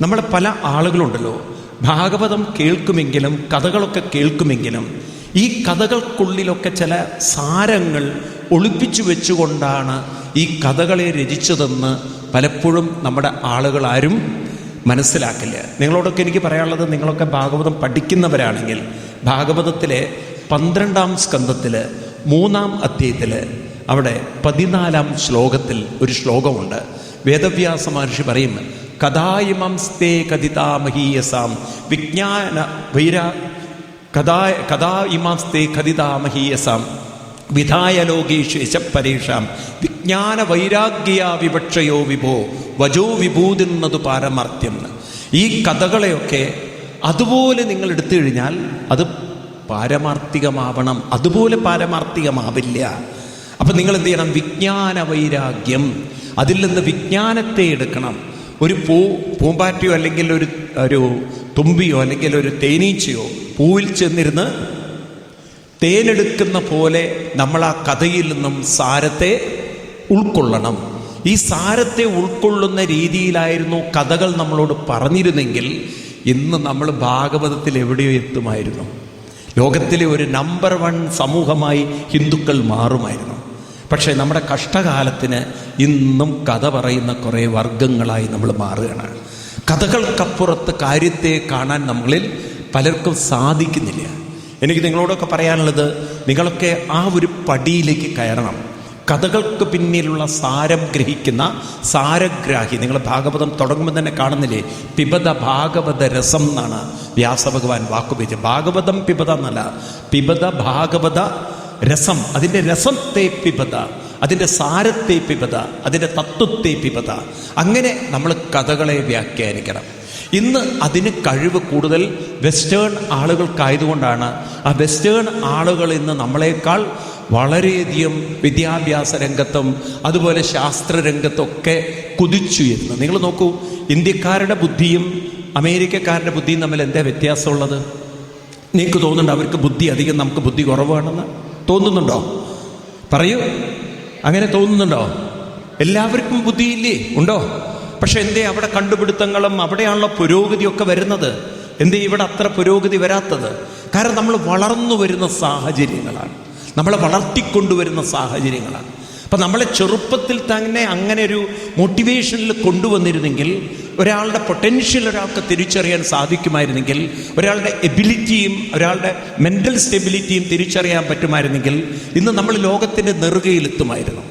നമ്മളെ പല ആളുകളുണ്ടല്ലോ, ഭാഗവതം കേൾക്കുമെങ്കിലും കഥകളൊക്കെ കേൾക്കുമെങ്കിലും ഈ കഥകൾക്കുള്ളിലൊക്കെ ചില സാരങ്ങൾ ഒളിപ്പിച്ചു വെച്ചുകൊണ്ടാണ് ഈ കഥകളെ രചിച്ചതെന്ന് പലപ്പോഴും നമ്മുടെ ആളുകളാരും മനസ്സിലാക്കില്ല. നിങ്ങളോടൊക്കെ എനിക്ക് പറയാനുള്ളത്, നിങ്ങളൊക്കെ ഭാഗവതം പഠിക്കുന്നവരാണെങ്കിൽ ഭാഗവതത്തിലെ 12-ാം സ്കന്ധത്തിൽ 3-ാം അധ്യായത്തിൽ അവിടെ 14-ാം ശ്ലോകത്തിൽ ഒരു ശ്ലോകമുണ്ട്. വേദവ്യാസ മഹർഷി പറയും, കഥായിമംസ്തേ കഥിതാമഹീയസാം വിജ്ഞാന വൈരാ കഥായിമംസ്തേ കഥിതാമഹീയസാം വിധായ ലോകേഷു യശപരേഷാം വിജ്ഞാന വൈരാഗ്യ വിവക്ഷയോ വിഭോ വജോ വിഭൂതിന്നതു പാരമാർത്ഥ്യം. ഈ കഥകളെയൊക്കെ അതുപോലെ നിങ്ങൾ എടുത്തു കഴിഞ്ഞാൽ അത് പാരമാർത്ഥികമാവണം, അതുപോലെ പാരമാർത്ഥികമാവില്ല. അപ്പം നിങ്ങൾ എന്ത് ചെയ്യണം? വിജ്ഞാന വൈരാഗ്യം, അതിൽ നിന്ന് വിജ്ഞാനത്തെ എടുക്കണം. ഒരു പൂമ്പാറ്റയോ അല്ലെങ്കിൽ ഒരു തുമ്പിയോ അല്ലെങ്കിൽ ഒരു തേനീച്ചയോ പൂവിൽ ചെന്നിരുന്ന് തേനെടുക്കുന്ന പോലെ നമ്മൾ ആ കഥയിൽ നിന്നും സാരത്തെ ഉൾക്കൊള്ളണം. ഈ സാരത്തെ ഉൾക്കൊള്ളുന്ന രീതിയിലായിരുന്നു കഥകൾ നമ്മളോട് പറഞ്ഞിരുന്നെങ്കിൽ ഇന്ന് നമ്മൾ ഭാഗവതത്തിൽ എവിടെയോ എത്തുമായിരുന്നു. ലോകത്തിലെ ഒരു നമ്പർ 1 സമൂഹമായി ഹിന്ദുക്കൾ മാറുമായിരുന്നു. പക്ഷേ നമ്മുടെ കഷ്ടകാലത്തിന് ഇന്നും കഥ പറയുന്ന കുറേ വർഗങ്ങളായി നമ്മൾ മാറുകയാണ്. കഥകൾക്കപ്പുറത്ത് കാര്യത്തെ കാണാൻ നമ്മളിൽ പലർക്കും സാധിക്കുന്നില്ല. എനിക്ക് നിങ്ങളോടൊക്കെ പറയാനുള്ളത്, നിങ്ങളൊക്കെ ആ ഒരു പടിയിലേക്ക് കയറണം. കഥകൾക്ക് പിന്നിലുള്ള സാരം ഗ്രഹിക്കുന്ന സാരഗ്രാഹി. നിങ്ങൾ ഭാഗവതം തുടങ്ങുമ്പോൾ തന്നെ കാണുന്നില്ലേ, പിബത ഭാഗവത രസം എന്നാണ് വ്യാസഭഗവാൻ വാക്കുപയോഗിച്ചത്. ഭാഗവതം പിബത എന്നല്ല, പിബത ഭാഗവത രസം. അതിൻ്റെ രസത്തെ പിബത, അതിൻ്റെ സാരത്തെ പിബത, അതിൻ്റെ തത്വത്തെ പിബത. അങ്ങനെ നമ്മൾ കഥകളെ വ്യാഖ്യാനിക്കണം. ഇന്ന് അതിന് കഴിവ് കൂടുതൽ വെസ്റ്റേൺ ആളുകൾക്കായതുകൊണ്ടാണ് ആ വെസ്റ്റേൺ ആളുകൾ ഇന്ന് നമ്മളെക്കാൾ വളരെയധികം വിദ്യാഭ്യാസ രംഗത്തും അതുപോലെ ശാസ്ത്രരംഗത്തൊക്കെ കുതിച്ചുയരുന്നു. നിങ്ങൾ നോക്കൂ, ഇന്ത്യക്കാരുടെ ബുദ്ധിയും അമേരിക്കക്കാരുടെ ബുദ്ധിയും തമ്മിൽ എന്താ വ്യത്യാസമുള്ളത്? നിങ്ങൾക്ക് തോന്നുന്നുണ്ടോ അവർക്ക് ബുദ്ധി അധികം, നമുക്ക് ബുദ്ധി കുറവാണെന്ന് തോന്നുന്നുണ്ടോ? പറയൂ, അങ്ങനെ തോന്നുന്നുണ്ടോ? എല്ലാവർക്കും ബുദ്ധിയില്ലേ? ഉണ്ടോ? പക്ഷെ എന്തേ അവിടെ കണ്ടുപിടുത്തങ്ങളും അവിടെയാണല്ലോ പുരോഗതിയൊക്കെ വരുന്നത്? എന്തേ ഇവിടെ അത്ര പുരോഗതി വരാത്തത്? കാരണം നമ്മൾ വളർന്നു വരുന്ന സാഹചര്യങ്ങളാണ്, നമ്മളെ വളർത്തിക്കൊണ്ടുവരുന്ന സാഹചര്യങ്ങളാണ്. അപ്പം നമ്മളെ ചെറുപ്പത്തിൽ തന്നെ അങ്ങനെ ഒരു മോട്ടിവേഷനിൽ കൊണ്ടുവന്നിരുന്നെങ്കിൽ, ഒരാളുടെ പൊട്ടൻഷ്യൽ ഒരാൾക്ക് തിരിച്ചറിയാൻ സാധിക്കുമായിരുന്നെങ്കിൽ, ഒരാളുടെ എബിലിറ്റിയും ഒരാളുടെ മെൻ്റൽ സ്റ്റെബിലിറ്റിയും തിരിച്ചറിയാൻ പറ്റുമായിരുന്നെങ്കിൽ ഇന്ന് നമ്മൾ ലോകത്തിൻ്റെ നെറുകയിലെത്തുമായിരുന്നു.